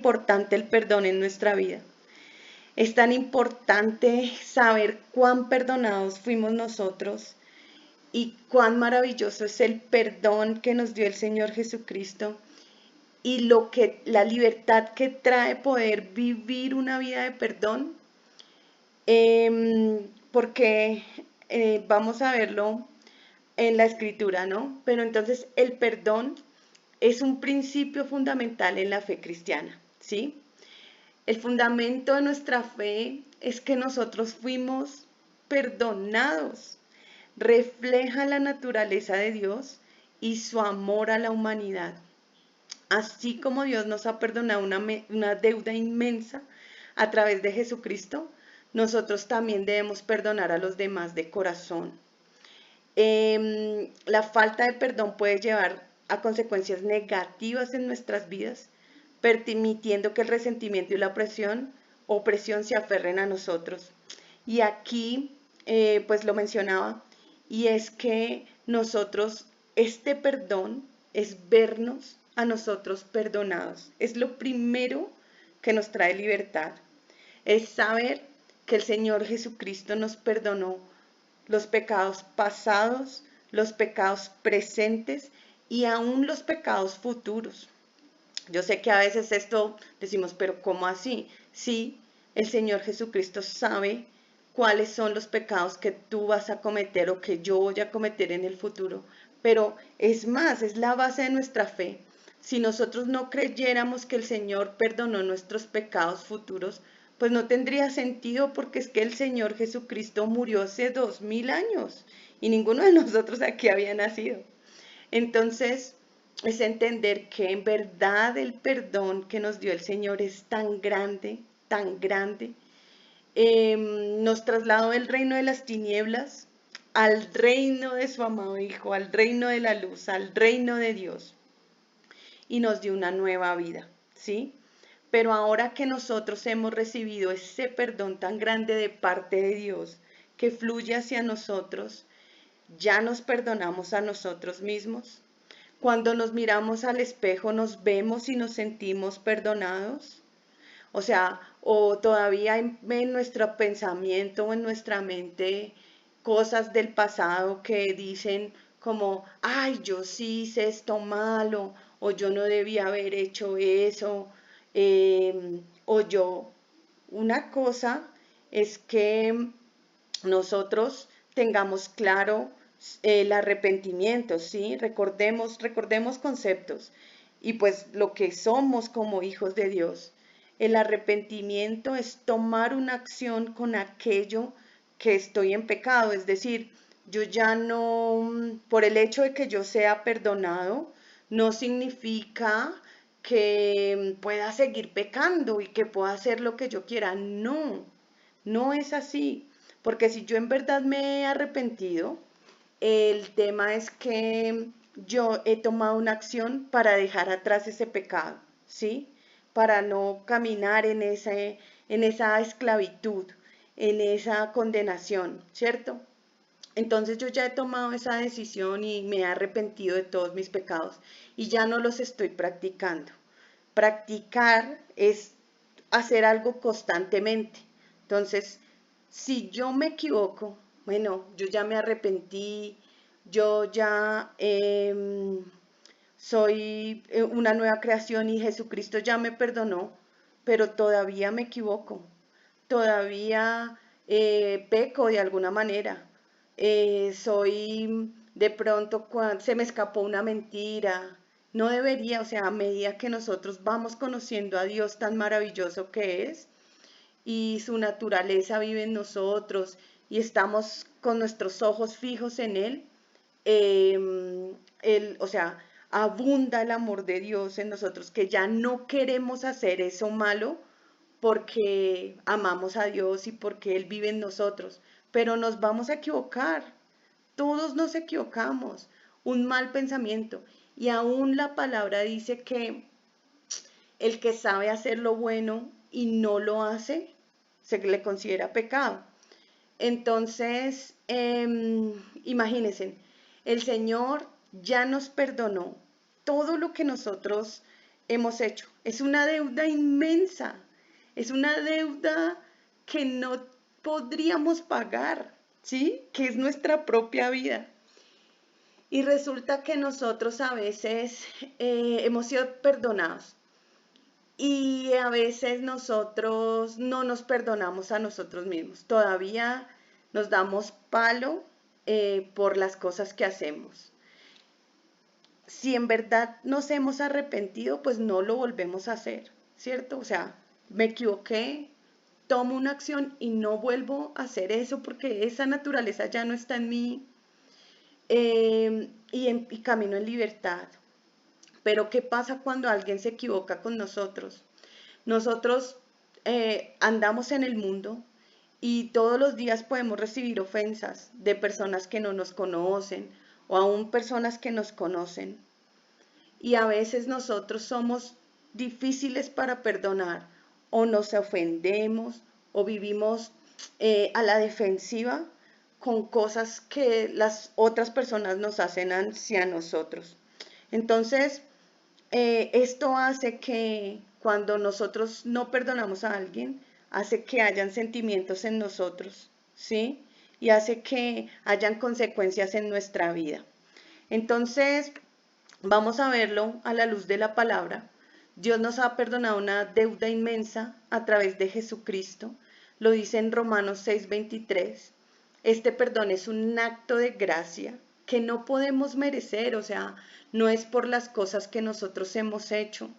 importante el perdón en nuestra vida. Es tan importante saber cuán perdonados fuimos nosotros y cuán maravilloso es el perdón que nos dio el Señor Jesucristo y la libertad que trae poder vivir una vida de perdón, porque vamos a verlo en la escritura, ¿no? Pero entonces el perdón es un principio fundamental en la fe cristiana, ¿sí? El fundamento de nuestra fe es que nosotros fuimos perdonados. Refleja la naturaleza de Dios y su amor a la humanidad. Así como Dios nos ha perdonado una deuda inmensa a través de Jesucristo, nosotros también debemos perdonar a los demás de corazón. La falta de perdón puede llevar a consecuencias negativas en nuestras vidas, permitiendo que el resentimiento y la opresión se aferren a nosotros. Y aquí, pues lo mencionaba, y es que nosotros, este perdón es vernos a nosotros perdonados. Es lo primero que nos trae libertad. Es saber que el Señor Jesucristo nos perdonó los pecados pasados, los pecados presentes y aún los pecados futuros. Yo sé que a veces esto decimos, pero ¿cómo así? Sí, el Señor Jesucristo sabe cuáles son los pecados que tú vas a cometer o que yo voy a cometer en el futuro. Pero es más, es la base de nuestra fe. Si nosotros no creyéramos que el Señor perdonó nuestros pecados futuros, pues no tendría sentido porque es que el Señor Jesucristo murió hace 2000 años y ninguno de nosotros aquí había nacido. Entonces, es entender que en verdad el perdón que nos dio el Señor es tan grande, tan grande. Nos trasladó del reino de las tinieblas al reino de su amado Hijo, al reino de la luz, al reino de Dios y nos dio una nueva vida, ¿sí? Pero ahora que nosotros hemos recibido ese perdón tan grande de parte de Dios que fluye hacia nosotros, ya nos perdonamos a nosotros mismos. Cuando nos miramos al espejo, nos vemos y nos sentimos perdonados. O sea, o todavía en nuestro pensamiento o en nuestra mente cosas del pasado que dicen como, ay, yo sí hice esto malo, o yo no debía haber hecho eso, o yo. Una cosa es que nosotros tengamos claro el arrepentimiento, ¿sí? Recordemos conceptos y pues lo que somos como hijos de Dios. El arrepentimiento es tomar una acción con aquello que estoy en pecado, es decir, yo ya no, por el hecho de que yo sea perdonado, no significa que pueda seguir pecando y que pueda hacer lo que yo quiera. No, no es así. Porque si yo en verdad me he arrepentido, el tema es que yo he tomado una acción para dejar atrás ese pecado, ¿sí? Para no caminar en esa esclavitud, en esa condenación, ¿cierto? Entonces yo ya he tomado esa decisión y me he arrepentido de todos mis pecados y ya no los estoy practicando. Practicar es hacer algo constantemente. Entonces, si yo me equivoco, bueno, yo ya me arrepentí, yo ya soy una nueva creación y Jesucristo ya me perdonó, pero todavía me equivoco, todavía peco de alguna manera. Soy de pronto cuando se me escapó una mentira. No debería, o sea, a medida que nosotros vamos conociendo a Dios tan maravilloso que es y su naturaleza vive en nosotros y estamos con nuestros ojos fijos en Él, o sea, abunda el amor de Dios en nosotros, que ya no queremos hacer eso malo porque amamos a Dios y porque Él vive en nosotros, pero nos vamos a equivocar, todos nos equivocamos, un mal pensamiento. Y aún la palabra dice que el que sabe hacer lo bueno y no lo hace, se le considera pecado. Entonces, imagínense, el Señor ya nos perdonó todo lo que nosotros hemos hecho. Es una deuda inmensa, es una deuda que no podríamos pagar, ¿sí? Que es nuestra propia vida. Y resulta que nosotros a veces hemos sido perdonados y a veces nosotros no nos perdonamos a nosotros mismos. Todavía nos damos palo por las cosas que hacemos. Si en verdad nos hemos arrepentido, pues no lo volvemos a hacer, ¿cierto? O sea, me equivoqué, tomo una acción y no vuelvo a hacer eso porque esa naturaleza ya no está en mí, y camino en libertad. Pero ¿qué pasa cuando alguien se equivoca con nosotros? Nosotros andamos en el mundo y todos los días podemos recibir ofensas de personas que no nos conocen o aún personas que nos conocen. Y a veces nosotros somos difíciles para perdonar o nos ofendemos o vivimos a la defensiva con cosas que las otras personas nos hacen hacia nosotros. Entonces, esto hace que cuando nosotros no perdonamos a alguien, hace que hayan sentimientos en nosotros, ¿sí? Y hace que hayan consecuencias en nuestra vida. Entonces, vamos a verlo a la luz de la palabra. Dios nos ha perdonado una deuda inmensa a través de Jesucristo. Lo dice en Romanos 6:23. Este perdón es un acto de gracia que no podemos merecer, o sea, no es por las cosas que nosotros hemos hecho,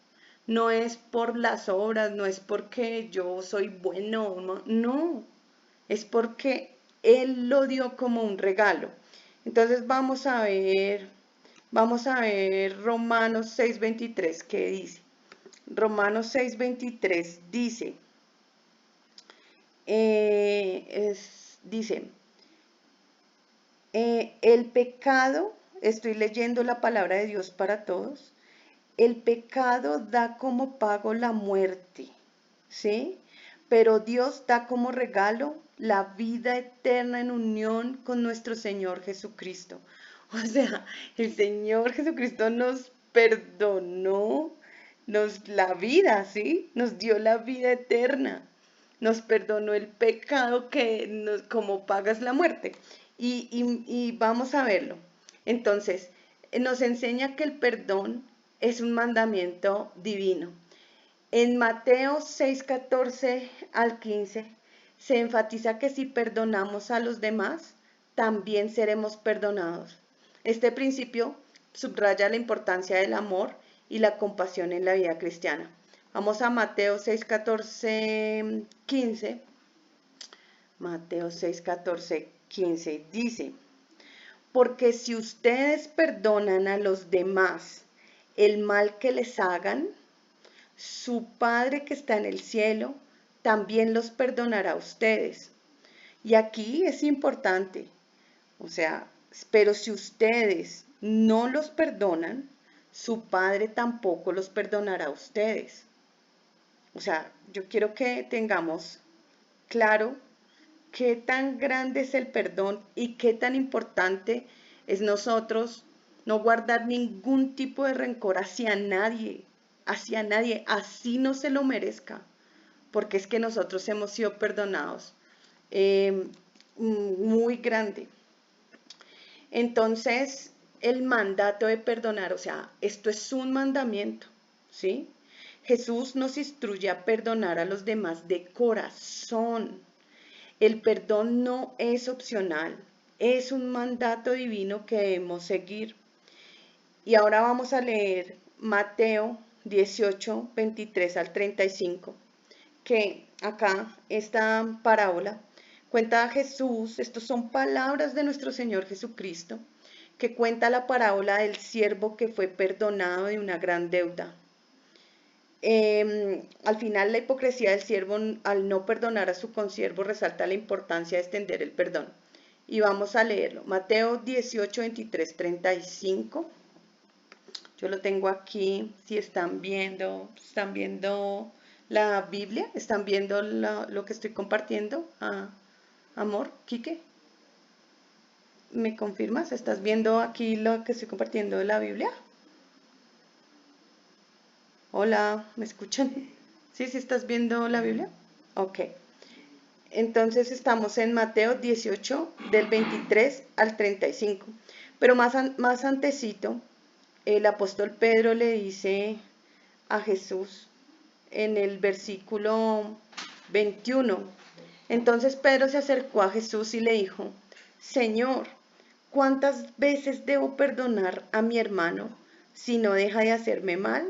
no es por las obras, no es porque yo soy bueno, no, es porque Él lo dio como un regalo. Entonces vamos a ver Romanos 6:23, ¿qué dice? Romanos 6:23 dice, dice, el pecado, estoy leyendo la palabra de Dios para todos, el pecado da como pago la muerte, ¿sí? Pero Dios da como regalo la vida eterna en unión con nuestro Señor Jesucristo. O sea, el Señor Jesucristo nos perdonó la vida, ¿sí? Nos dio la vida eterna. Nos perdonó el pecado como pagas la muerte. Y vamos a verlo. Entonces, nos enseña que el perdón es un mandamiento divino. En Mateo 6:14 al 15 se enfatiza que si perdonamos a los demás, también seremos perdonados. Este principio subraya la importancia del amor y la compasión en la vida cristiana. Vamos a Mateo 6:14, 15. Mateo 6:14, 15 dice, porque si ustedes perdonan a los demás el mal que les hagan, su Padre que está en el cielo también los perdonará a ustedes. Y aquí es importante, o sea, pero si ustedes no los perdonan, su Padre tampoco los perdonará a ustedes. O sea, yo quiero que tengamos claro qué tan grande es el perdón y qué tan importante es nosotros no guardar ningún tipo de rencor hacia nadie, así no se lo merezca, porque es que nosotros hemos sido perdonados muy grande. Entonces, el mandato de perdonar, o sea, esto es un mandamiento, ¿sí? Jesús nos instruye a perdonar a los demás de corazón. El perdón no es opcional, es un mandato divino que debemos seguir. Y ahora vamos a leer Mateo 18, 23 al 35, que acá esta parábola cuenta a Jesús, estos son palabras de nuestro Señor Jesucristo, que cuenta la parábola del siervo que fue perdonado de una gran deuda. Al final, la hipocresía del siervo al no perdonar a su consiervo resalta la importancia de extender el perdón. Y vamos a leerlo. Mateo 18, 23, 35. Yo lo tengo aquí. Si están viendo la Biblia, están viendo lo que estoy compartiendo. Amor, Quique, ¿me confirmas? ¿Estás viendo aquí lo que estoy compartiendo de la Biblia? Hola, ¿me escuchan? ¿Sí, sí estás viendo la Biblia? Ok. Entonces estamos en Mateo 18, del 23 al 35. Pero más antecito, el apóstol Pedro le dice a Jesús en el versículo 21. Entonces Pedro se acercó a Jesús y le dijo, Señor, ¿cuántas veces debo perdonar a mi hermano si no deja de hacerme mal?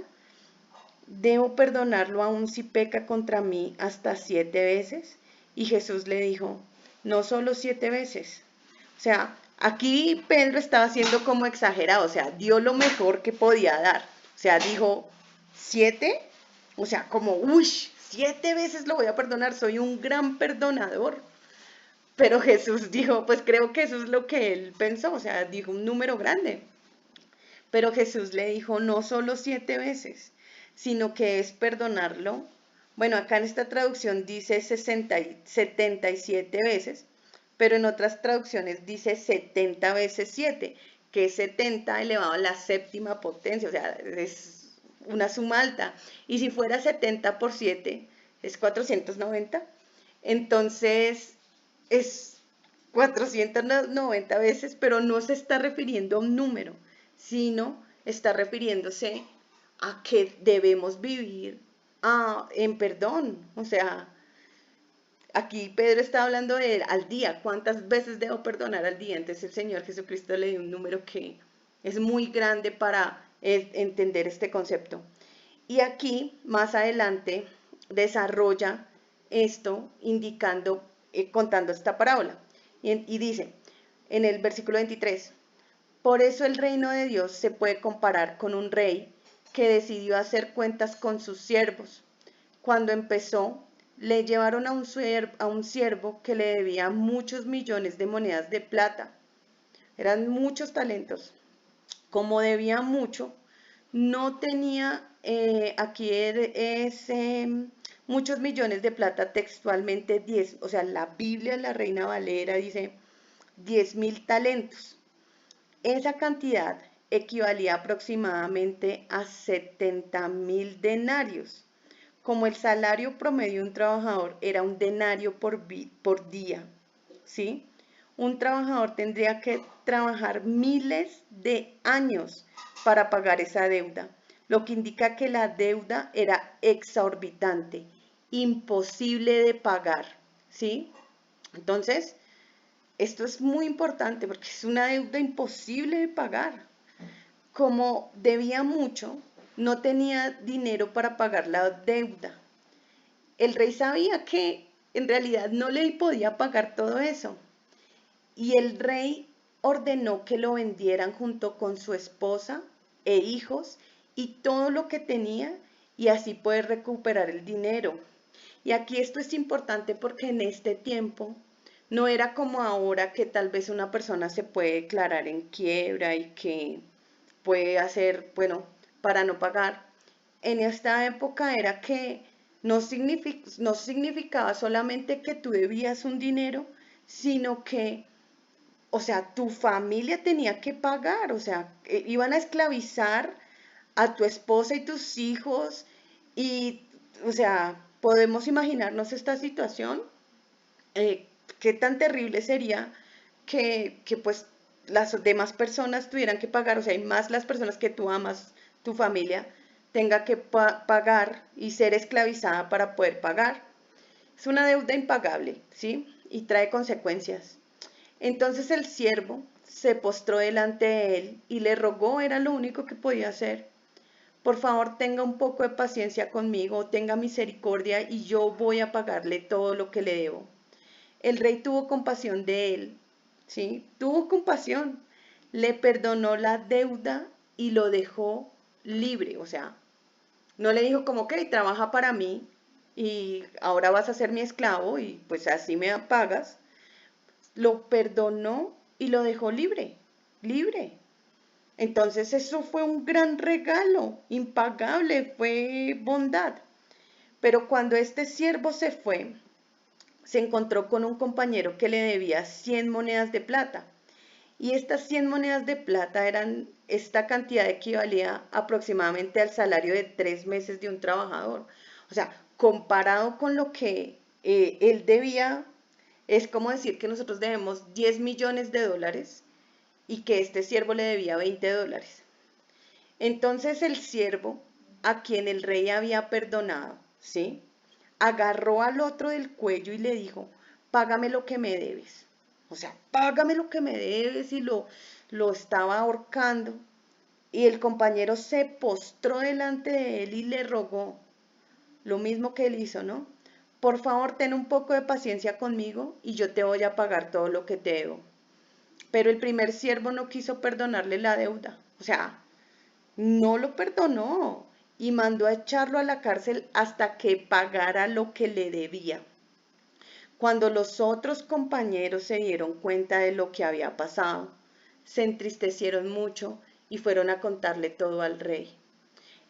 ¿Debo perdonarlo aún si peca contra mí hasta 7 veces? Y Jesús le dijo, no solo 7 veces. O sea, aquí Pedro estaba siendo como exagerado, o sea, dio lo mejor que podía dar. O sea, dijo, ¿7? O sea, como, uy, 7 veces lo voy a perdonar, soy un gran perdonador. Pero Jesús dijo, pues creo que eso es lo que él pensó, o sea, dijo un número grande. Pero Jesús le dijo no solo 7 veces, sino que es perdonarlo. Bueno, acá en esta traducción dice 77 veces, pero en otras traducciones dice 70 veces 7, que es 70 elevado a la séptima potencia, o sea, es una suma alta. Y si fuera 70 por 7, es 490. Entonces, es 490 veces, pero no se está refiriendo a un número, sino está refiriéndose a que debemos vivir en perdón. O sea, aquí Pedro está hablando de al día, cuántas veces debo perdonar al día. Entonces el Señor Jesucristo le dio un número que es muy grande para entender este concepto. Y aquí, más adelante, desarrolla esto indicando, contando esta parábola. Y dice, en el versículo 23, por eso el reino de Dios se puede comparar con un rey que decidió hacer cuentas con sus siervos. Cuando empezó, le llevaron a un siervo que le debía muchos millones de monedas de plata. Eran muchos talentos. Como debía mucho, no tenía, muchos millones de plata, textualmente 10, o sea, la Biblia, la Reina Valera dice 10.000 talentos. Esa cantidad equivalía aproximadamente a 70.000 denarios. Como el salario promedio de un trabajador era un denario por día, ¿sí? Un trabajador tendría que trabajar miles de años para pagar esa deuda, lo que indica que la deuda era exorbitante, imposible de pagar, ¿sí? Entonces, esto es muy importante porque es una deuda imposible de pagar. Como debía mucho, no tenía dinero para pagar la deuda. El rey sabía que en realidad no le podía pagar todo eso. Y el rey ordenó que lo vendieran junto con su esposa e hijos y todo lo que tenía y así poder recuperar el dinero. Y aquí esto es importante porque en este tiempo no era como ahora que tal vez una persona se puede declarar en quiebra y que puede hacer, bueno, para no pagar. En esta época era que no significaba solamente que tú debías un dinero, sino que, o sea, tu familia tenía que pagar, o sea, iban a esclavizar a tu esposa y tus hijos y, o sea, podemos imaginarnos esta situación. Qué tan terrible sería que pues las demás personas tuvieran que pagar, o sea, y más las personas que tú amas, tu familia, tenga que pagar y ser esclavizada para poder pagar. Es una deuda impagable, ¿sí? Y trae consecuencias. Entonces el siervo se postró delante de él y le rogó, era lo único que podía hacer. Por favor, tenga un poco de paciencia conmigo, tenga misericordia y yo voy a pagarle todo lo que le debo. El rey tuvo compasión de él, ¿sí? Tuvo compasión, le perdonó la deuda y lo dejó libre, o sea, no le dijo como, ok, trabaja para mí y ahora vas a ser mi esclavo y pues así me pagas. Lo perdonó y lo dejó libre, libre. Entonces eso fue un gran regalo, impagable, fue bondad. Pero cuando este siervo se fue, se encontró con un compañero que le debía 100 monedas de plata Y estas 100 monedas de plata esta cantidad equivalía aproximadamente al salario de 3 meses de un trabajador. O sea, comparado con lo que él debía, es como decir que nosotros debemos 10 millones de dólares y que este siervo le debía 20 dólares. Entonces el siervo, a quien el rey había perdonado, ¿sí?, agarró al otro del cuello y le dijo, págame lo que me debes. O sea, págame lo que me debes, y lo estaba ahorcando. Y el compañero se postró delante de él y le rogó, lo mismo que él hizo, ¿no? Por favor, ten un poco de paciencia conmigo y yo te voy a pagar todo lo que te debo. Pero el primer siervo no quiso perdonarle la deuda. O sea, no lo perdonó y mandó a echarlo a la cárcel hasta que pagara lo que le debía. Cuando los otros compañeros se dieron cuenta de lo que había pasado, se entristecieron mucho y fueron a contarle todo al rey.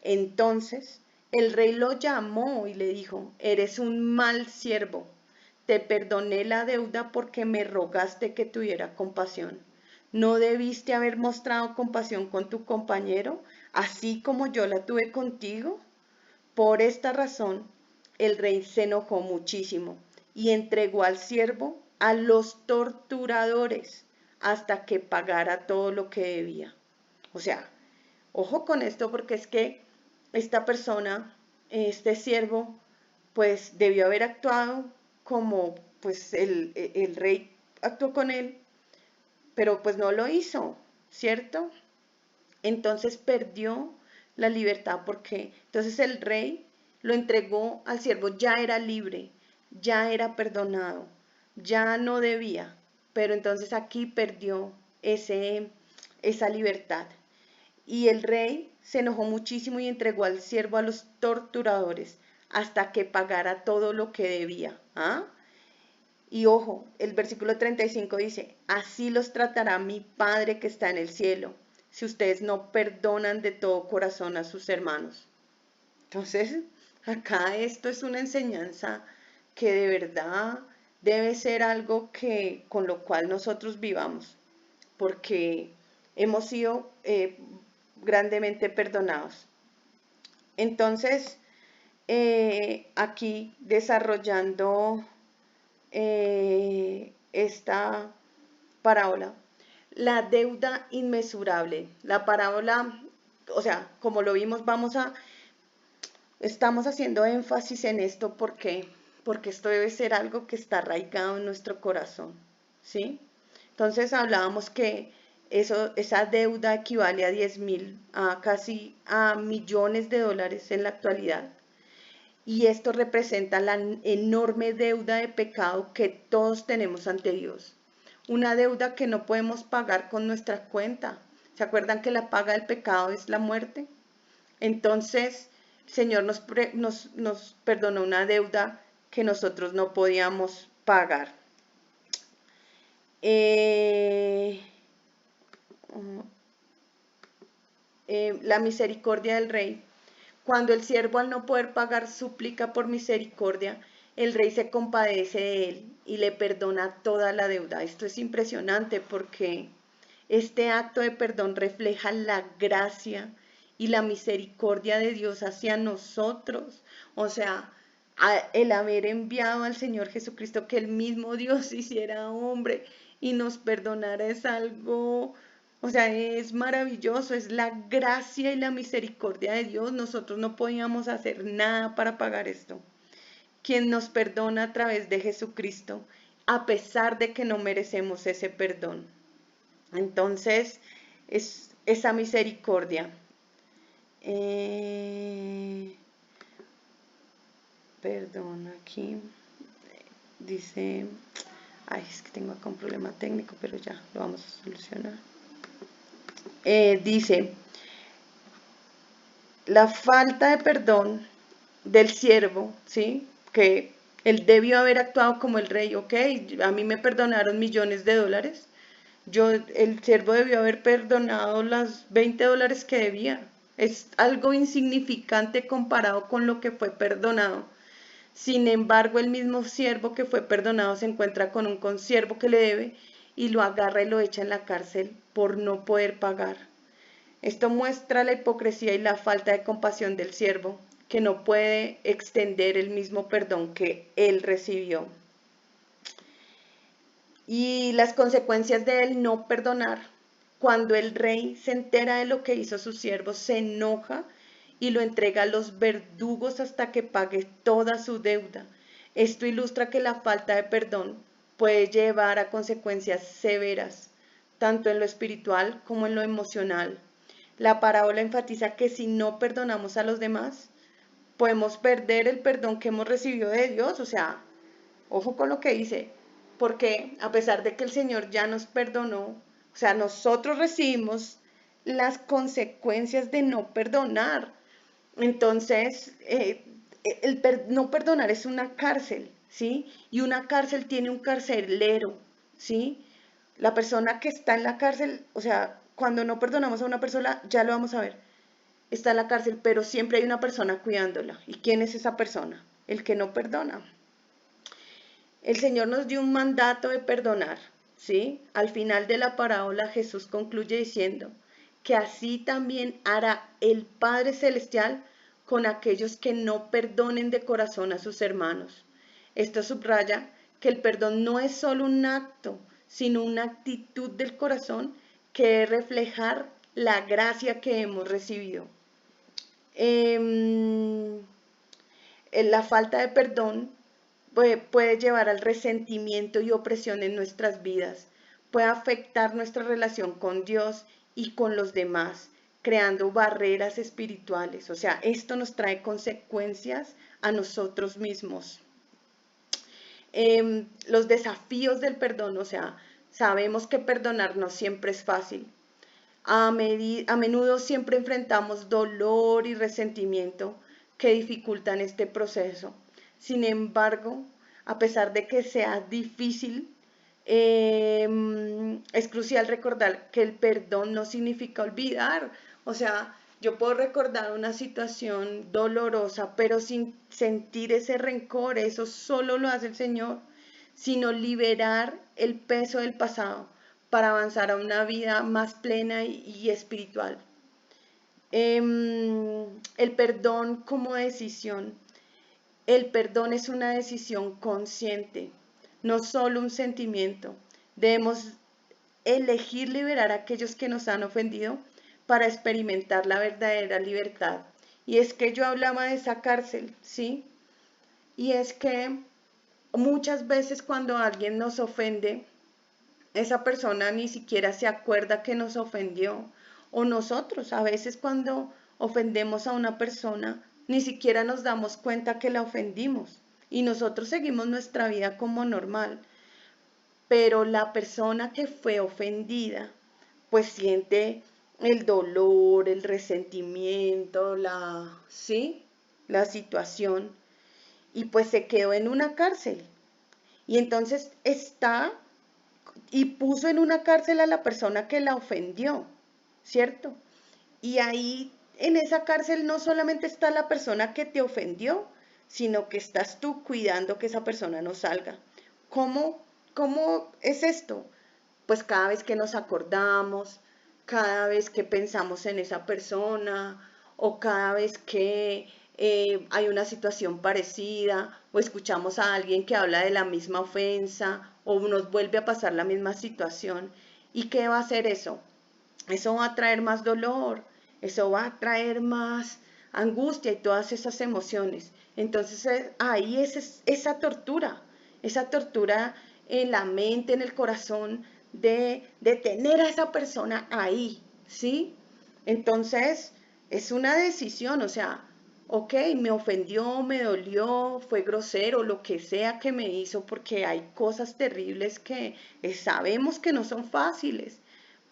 Entonces el rey lo llamó y le dijo, eres un mal siervo. Te perdoné la deuda porque me rogaste que tuviera compasión. ¿No debiste haber mostrado compasión con tu compañero, así como yo la tuve contigo? Por esta razón, el rey se enojó muchísimo y entregó al siervo a los torturadores hasta que pagara todo lo que debía. O sea, ojo con esto, porque es que esta persona, este siervo, pues debió haber actuado como pues el rey actuó con él, pero pues no lo hizo, ¿cierto? Entonces perdió la libertad, porque entonces el rey lo entregó al siervo, ya era libre, ya era perdonado, ya no debía, pero entonces aquí perdió esa libertad. Y el rey se enojó muchísimo y entregó al siervo a los torturadores hasta que pagara todo lo que debía. ¿Ah? Y ojo, el versículo 35 dice, así los tratará mi Padre que está en el cielo, si ustedes no perdonan de todo corazón a sus hermanos. Entonces, acá esto es una enseñanza que de verdad debe ser algo que con lo cual nosotros vivamos, porque hemos sido grandemente perdonados. Entonces, aquí desarrollando esta parábola, la deuda inmesurable. La parábola, o sea, como lo vimos, estamos haciendo énfasis en esto porque esto debe ser algo que está arraigado en nuestro corazón, ¿sí? Entonces hablábamos que esa deuda equivale a 10.000, a casi a millones de dólares en la actualidad. Y esto representa la enorme deuda de pecado que todos tenemos ante Dios. Una deuda que no podemos pagar con nuestra cuenta. ¿Se acuerdan que la paga del pecado es la muerte? Entonces, el Señor nos perdonó una deuda que nosotros no podíamos pagar. La misericordia del rey. Cuando el siervo, al no poder pagar, suplica por misericordia, el rey se compadece de él y le perdona toda la deuda. Esto es impresionante porque este acto de perdón refleja la gracia y la misericordia de Dios hacia nosotros. O sea, el haber enviado al Señor Jesucristo, que el mismo Dios hiciera hombre y nos perdonara, es algo, o sea, es maravilloso, es la gracia y la misericordia de Dios. Nosotros no podíamos hacer nada para pagar esto. Quien nos perdona a través de Jesucristo, a pesar de que no merecemos ese perdón. Entonces, es esa misericordia. Perdón, aquí dice, ay, es que tengo acá un problema técnico, pero ya lo vamos a solucionar. Dice, la falta de perdón del siervo, ¿sí? Que él debió haber actuado como el rey, ok, a mí me perdonaron millones de dólares, el siervo debió haber perdonado las 20 dólares que debía. Es algo insignificante comparado con lo que fue perdonado. Sin embargo, el mismo siervo que fue perdonado se encuentra con un consiervo que le debe y lo agarra y lo echa en la cárcel por no poder pagar. Esto muestra la hipocresía y la falta de compasión del siervo, que no puede extender el mismo perdón que él recibió. Y las consecuencias de él no perdonar. Cuando el rey se entera de lo que hizo su siervo, se enoja y lo entrega a los verdugos hasta que pague toda su deuda. Esto ilustra que la falta de perdón puede llevar a consecuencias severas, tanto en lo espiritual como en lo emocional. La parábola enfatiza que si no perdonamos a los demás, podemos perder el perdón que hemos recibido de Dios. O sea, ojo con lo que dice, porque a pesar de que el Señor ya nos perdonó, o sea, nosotros recibimos las consecuencias de no perdonar. Entonces, no perdonar es una cárcel, ¿sí? Y una cárcel tiene un carcelero, ¿sí? La persona que está en la cárcel, o sea, cuando no perdonamos a una persona, ya lo vamos a ver, está en la cárcel, pero siempre hay una persona cuidándola. ¿Y quién es esa persona? El que no perdona. El Señor nos dio un mandato de perdonar, ¿sí? Al final de la parábola Jesús concluye diciendo que así también hará el Padre Celestial con aquellos que no perdonen de corazón a sus hermanos. Esto subraya que el perdón no es solo un acto, sino una actitud del corazón que debe reflejar la gracia que hemos recibido. La falta de perdón puede llevar al resentimiento y opresión en nuestras vidas, puede afectar nuestra relación con Dios y con los demás, creando barreras espirituales. O sea, esto nos trae consecuencias a nosotros mismos. Los desafíos del perdón, o sea, sabemos que perdonar no siempre es fácil. A menudo siempre enfrentamos dolor y resentimiento que dificultan este proceso. Sin embargo, a pesar de que sea difícil, es crucial recordar que el perdón no significa olvidar. O sea, yo puedo recordar una situación dolorosa, pero sin sentir ese rencor. Eso solo lo hace el Señor, sino liberar el peso del pasado para avanzar a una vida más plena y espiritual. El perdón como decisión. El perdón es una decisión consciente, no solo un sentimiento. Debemos elegir liberar a aquellos que nos han ofendido para experimentar la verdadera libertad. Y es que yo hablaba de esa cárcel, ¿sí? Y es que muchas veces cuando alguien nos ofende, esa persona ni siquiera se acuerda que nos ofendió. O nosotros, a veces cuando ofendemos a una persona, ni siquiera nos damos cuenta que la ofendimos. Y nosotros seguimos nuestra vida como normal. Pero la persona que fue ofendida, pues siente el dolor, el resentimiento, ¿sí? La situación. Y pues se quedó en una cárcel. Y entonces está y puso en una cárcel a la persona que la ofendió, ¿cierto? Y ahí en esa cárcel no solamente está la persona que te ofendió, sino que estás tú cuidando que esa persona no salga. ¿Cómo es esto? Pues cada vez que nos acordamos, cada vez que pensamos en esa persona o cada vez que hay una situación parecida o escuchamos a alguien que habla de la misma ofensa o nos vuelve a pasar la misma situación. ¿Y qué va a hacer eso? Eso va a traer más dolor, eso va a traer más angustia y todas esas emociones. Entonces ahí es esa tortura en la mente, en el corazón, de tener a esa persona ahí, ¿sí? Entonces es una decisión, o sea, ok, me ofendió, me dolió, fue grosero, lo que sea que me hizo, porque hay cosas terribles que sabemos que no son fáciles,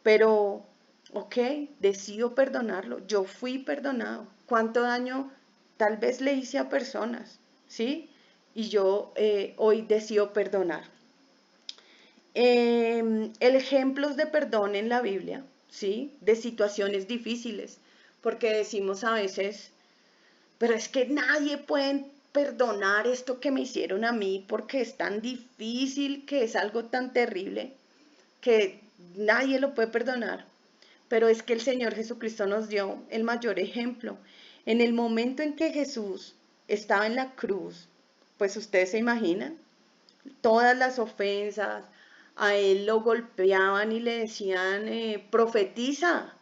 pero, ok, decido perdonarlo. Yo fui perdonado. ¿Cuánto daño tal vez le hice a personas? ¿Sí? Y yo hoy decido perdonar. Ejemplos de perdón en la Biblia, ¿sí? De situaciones difíciles, porque decimos a veces, pero es que nadie puede perdonar esto que me hicieron a mí porque es tan difícil, que es algo tan terrible. que nadie lo puede perdonar. Pero es que el Señor Jesucristo nos dio el mayor ejemplo. En el momento en que Jesús estaba en la cruz, pues ustedes se imaginan, todas las ofensas, a él lo golpeaban y le decían, profetiza.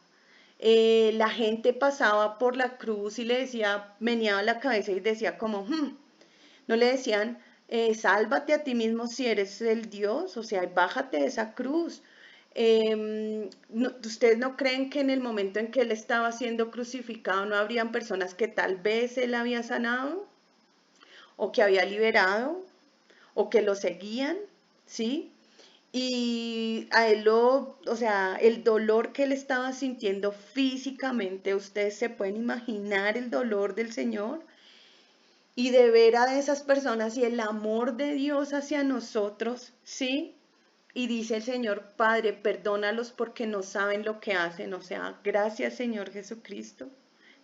La gente pasaba por la cruz y le decía, meneaba la cabeza y decía como, no le decían, sálvate a ti mismo si eres el Dios, o sea, bájate de esa cruz. ¿Ustedes no creen que en el momento en que él estaba siendo crucificado no habrían personas que tal vez él había sanado o que había liberado o que lo seguían? ¿Sí? Y a él o sea, el dolor que él estaba sintiendo físicamente, ustedes se pueden imaginar el dolor del Señor y de ver a esas personas y el amor de Dios hacia nosotros, ¿sí? Y dice el Señor, Padre, perdónalos porque no saben lo que hacen. O sea, gracias Señor Jesucristo,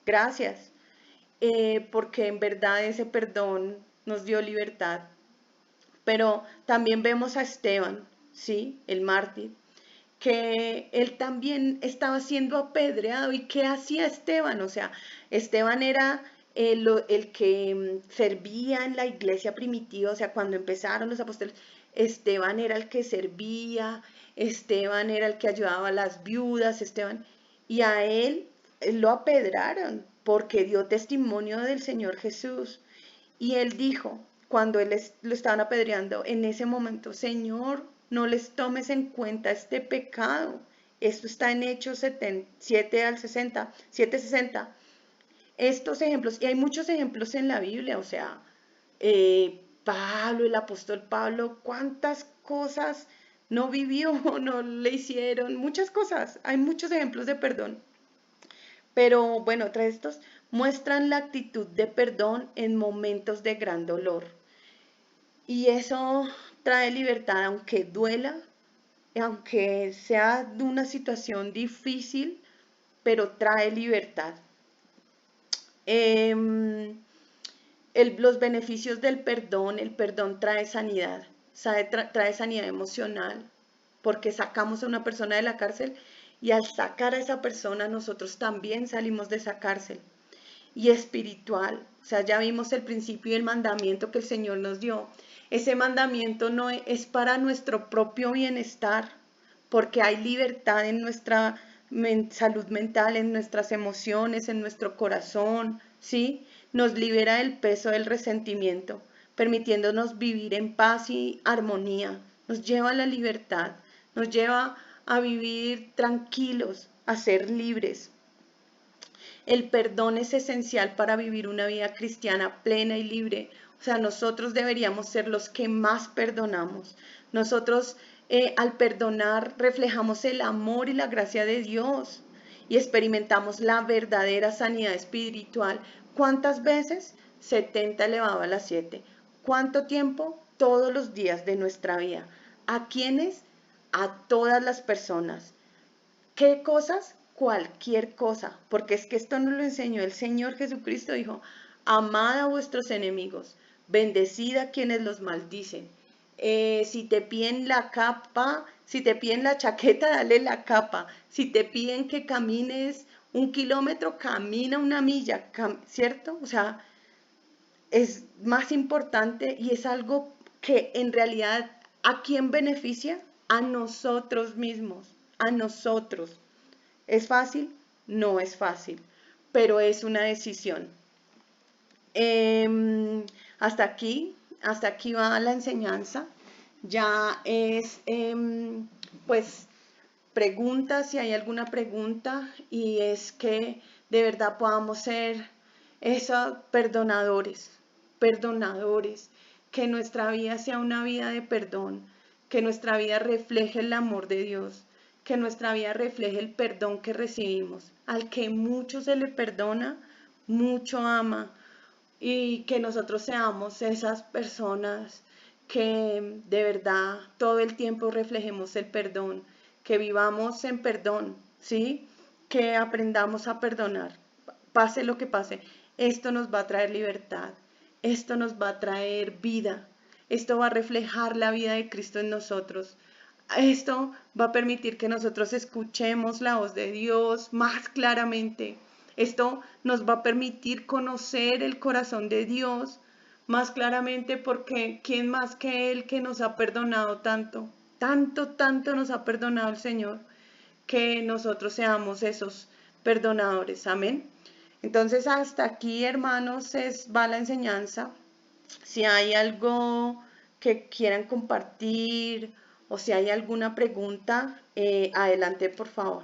gracias, porque en verdad ese perdón nos dio libertad. Pero también vemos a Esteban, ¿sí? El mártir, que él también estaba siendo apedreado. ¿Y qué hacía Esteban? O sea, Esteban era el que servía en la iglesia primitiva, o sea, cuando empezaron los apóstoles, Esteban era el que servía, Esteban era el que ayudaba a las viudas, Esteban, y a él lo apedraron porque dio testimonio del Señor Jesús. Y él dijo, cuando lo estaban apedreando, en ese momento, Señor, no les tomes en cuenta este pecado. Esto está en Hechos 7 al 60, 7:60. Estos ejemplos, y hay muchos ejemplos en la Biblia, o sea, Pablo, el apóstol Pablo, cuántas cosas no vivió, no le hicieron, muchas cosas. Hay muchos ejemplos de perdón. Pero bueno, tras estos muestran la actitud de perdón en momentos de gran dolor. Y eso trae libertad, aunque duela, aunque sea de una situación difícil, pero trae libertad. Los beneficios del perdón, el perdón trae sanidad, trae sanidad emocional, porque sacamos a una persona de la cárcel y al sacar a esa persona nosotros también salimos de esa cárcel. Y espiritual, o sea, ya vimos el principio y el mandamiento que el Señor nos dio. Ese mandamiento no es para nuestro propio bienestar, porque hay libertad en nuestra salud mental, en nuestras emociones, en nuestro corazón, ¿sí? Nos libera del peso del resentimiento, permitiéndonos vivir en paz y armonía. Nos lleva a la libertad, nos lleva a vivir tranquilos, a ser libres. El perdón es esencial para vivir una vida cristiana plena y libre. O sea, nosotros deberíamos ser los que más perdonamos. Nosotros al perdonar reflejamos el amor y la gracia de Dios y experimentamos la verdadera sanidad espiritual. ¿Cuántas veces? 70 elevado a las 7. ¿Cuánto tiempo? Todos los días de nuestra vida. ¿A quiénes? A todas las personas. ¿Qué cosas? Cualquier cosa, porque es que esto nos lo enseñó el Señor Jesucristo, dijo, amad a vuestros enemigos, bendecid a quienes los maldicen. Si te piden la capa, si te piden la chaqueta, dale la capa. Si te piden que camines 1 kilómetro, camina 1 milla, ¿cierto? O sea, es más importante y es algo que en realidad, ¿a quién beneficia? A nosotros mismos, a nosotros. ¿Es fácil? No es fácil, pero es una decisión. Hasta aquí va la enseñanza. Ya es, pues, pregunta, si hay alguna pregunta, y es que de verdad podamos ser esos perdonadores, perdonadores, que nuestra vida sea una vida de perdón, que nuestra vida refleje el amor de Dios, que nuestra vida refleje el perdón que recibimos. Al que mucho se le perdona, mucho ama. Y que nosotros seamos esas personas que de verdad todo el tiempo reflejemos el perdón, que vivamos en perdón, ¿sí? Que aprendamos a perdonar, pase lo que pase. Esto nos va a traer libertad, esto nos va a traer vida, esto va a reflejar la vida de Cristo en nosotros. Esto va a permitir que nosotros escuchemos la voz de Dios más claramente. Esto nos va a permitir conocer el corazón de Dios más claramente, porque ¿quién más que Él, que nos ha perdonado tanto? Tanto, tanto nos ha perdonado el Señor, que nosotros seamos esos perdonadores. Amén. Entonces, hasta aquí, hermanos, va la enseñanza. Si hay algo que quieran compartir o si hay alguna pregunta, adelante, por favor.